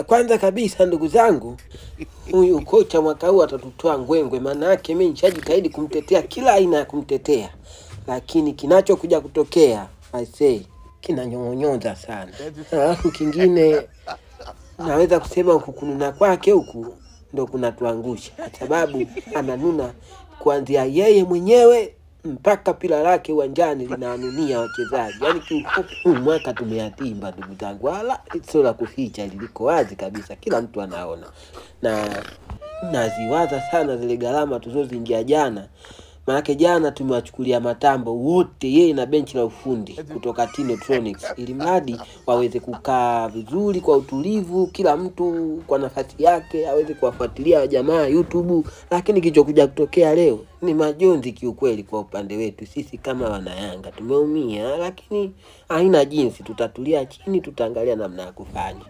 Kwanza kabisa ndugu zangu, huyu kocha mwaka huu atatutoa ngwengwe, maana yake mimi nishajitahidi kumtetea kila aina ya kumtetea. Lakini kinachokuja kutokea, I say, kinanyong'onyonza sana. Alafu kingine naweza kusema kukununa kwake huku ndo kunatuangusha, kwa sababu ananuna kuanzia yeye mwenyewe mpaka pila lake uwanjani linawanunia wachezaji. Yaani huu mwaka tumeyatimba ndugu zangu, wala sio la kuficha, liko wazi kabisa, kila mtu anaona. Na naziwaza sana zile gharama tuzoziingia jana. Maana jana tumewachukulia matambo wote, yeye na benchi la ufundi kutoka Tinotronics, ili mradi waweze kukaa vizuri kwa utulivu, kila mtu kwa nafasi yake aweze kuwafuatilia jamaa YouTube. Lakini kilichokuja kutokea leo ni majonzi kiukweli kwa upande wetu sisi kama wana Yanga. Tumeumia, lakini haina jinsi, tutatulia chini, tutaangalia namna ya kufanya.